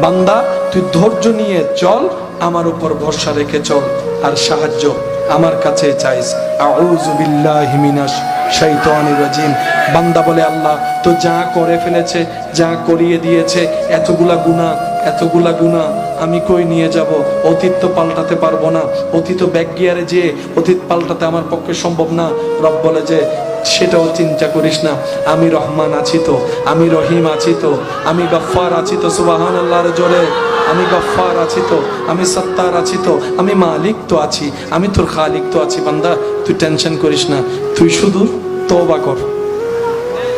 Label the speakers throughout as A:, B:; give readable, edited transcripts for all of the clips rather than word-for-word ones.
A: বান্দা তুই ধৈর্য নিয়ে চল, আমার উপর ভরসা রেখে চল, আর সাহায্য আমার কাছে চাইস। আউযু বিল্লাহি মিনাশ শাইতানির রাজিম। বান্দা বলে, আল্লাহ তো যা করে ফেলেছে, যা করিয়ে দিয়েছে, এতগুলা গুনাহ আমি কই নিয়ে যাব? অতীত তো পাল্টাতে পারবো না, অতীত ব্যাক গিয়ারে যে অতীত পাল্টাতে আমার পক্ষে সম্ভব না। রব বলে যে সেটাও চিন্তা করিস না, আমি রহমান আছি তো, আমি রহিম আছি তো, আমি গফফার আছি তো। সুবহানাল্লাহর জোরে, আমি গফফার আছি তো, আমি সত্তার আছি তো, আমি মালিক তো আছি, আমি তোর খালিক তো আছি। বান্দা তুই টেনশন করিস না, তুই শুধু তওবা কর,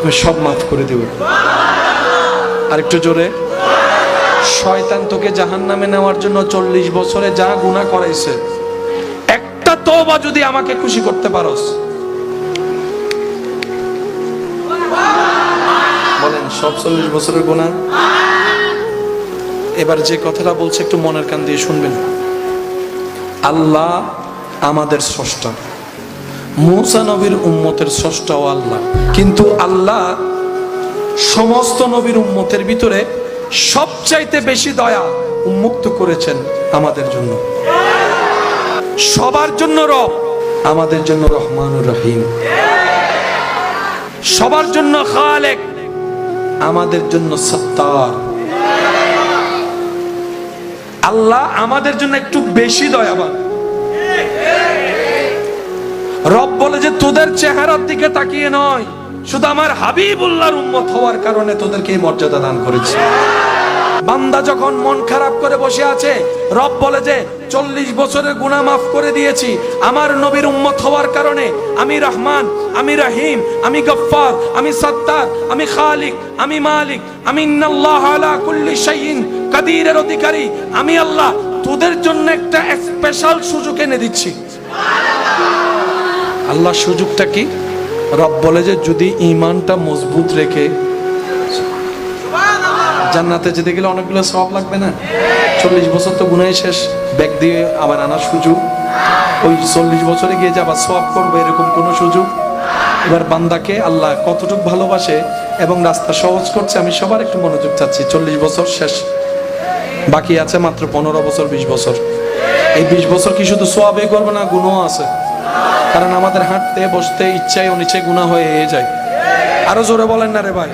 A: আমি সব মাফ করে দেব। আরেকটু জোরে। শয়তান তোকে জাহান্নামে নেওয়ার জন্য 40 বছরে যা গুনাহ করাইছে, একটা তওবা যদি আমাকে খুশি করতে পারোস, বলেন সব 40 বছরের গুনাহ। এবার যে কথাটা বলছে একটু মনের কান দিয়ে শুনবেন। আল্লাহ আমাদের স্রষ্টা, মূসা নবীর উম্মতের স্রষ্টাও আল্লাহ, কিন্তু আল্লাহ সমস্ত নবীর উম্মতের ভিতরে সবচাইতে বেশি দয়া উন্মুক্ত করেছেন আমাদের জন্য। সবার জন্য রব, আমাদের জন্য রহমানুর রহিম। সবার জন্য খালেক, আমাদের জন্য সত্তার। আল্লাহ আমাদের জন্য একটু বেশি দয়াবান। রব বলে যে তোদের চেহারার দিকে তাকিয়ে নয়, শুধু আমার হাবিবুল্লাহর উম্মত হওয়ার কারণে তোদেরকে এই মর্যাদা দান করেছি। বান্দা যখন মন খারাপ করে বসে আছে, রব বলে যে 40 বছরের গুনাহ মাফ করে দিয়েছি আমার নবীর উম্মত হওয়ার কারণে। আমি রহমান, আমি রহিম, আমি গফফার, আমি সত্তার, আমি খালিক, আমি মালিক, আমি ইন্নাল্লাহ আলা কুল্লি শাইইন কাদিরের অধিকারী। আমি আল্লাহ তোদের জন্য একটা স্পেশাল সুযোগ এনে দিচ্ছি। আল্লাহ সুযোগটা কি? রব বলে যে যদি ঈমানটা মজবুত রেখে জান্নাতে যেতে গেলে অনেকগুলো সওয়াব লাগবে না? 40 বছর তো গুনাহ শেষ, ব্যাগ দিয়ে আবার আনার সুযোগ, ওই 40 বছরে গিয়ে যে আবার সওয়াব করবে এরকম কোনো সুযোগ? এবার বান্দাকে আল্লাহ কতটুকু ভালোবাসে এবং রাস্তা সহজ করছে, আমি সবার একটু মনোযোগ চাচ্ছি। 40 বছর শেষ, বাকি আছে মাত্র 15 বছর, 20 বছর। এই 20 বছর কি শুধু সওয়াবে করবে না, গুনাহ আছে। কারণ আমাদের হাঁটতে বসতে ইচ্ছায় অনিচ্ছায় গুনাহ হয়ে যায়। আরো জোরে বলেন না রে ভাই।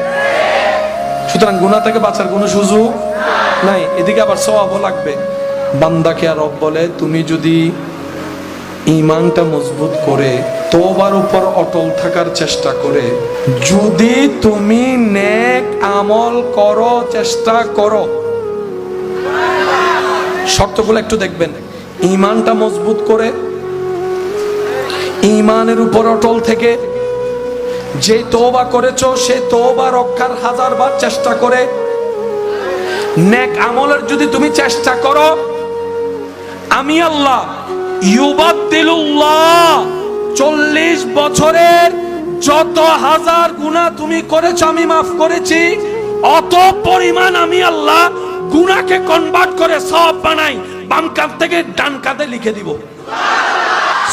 A: সুতরাং গুনাহ থেকে বাঁচার কোনো সুযোগ নাই, এদিকে আবার সওয়াবও লাগবে। বান্দাকে আর রব বলে তুমি যদি ঈমানটা মজবুত করে তওবার উপর অটল থাকার চেষ্টা করে, যদি তুমি নেক আমল করো, চেষ্টা করো, শর্তগুলো একটু দেখবেন। ঈমানটা মজবুত করে, ঈমানের উপর অটল থেকে যে তওবা করেছো সেই তওবা রক্ষার 1000 বার চেষ্টা করে, নেক আমলের যদি তুমি চেষ্টা করো, আমি আল্লাহ ইউবাদদিলুল্লাহ 40 বছরের যত 1000 গুনাহ তুমি করেছো আমি মাফ করেছি, অত পরিমাণ আমি আল্লাহ গুনাহকে কনভার্ট করে সওয়াব বানাই, বাম কাঁধ থেকে ডান কাঁধে লিখে দিব।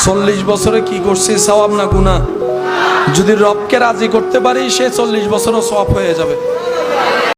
A: 40 বছরে কি করছি, সওয়াব না গুনাহ? যদি রবকে রাজি করতে পারি সে 40 বছরও সওয়াব হয়ে যাবে।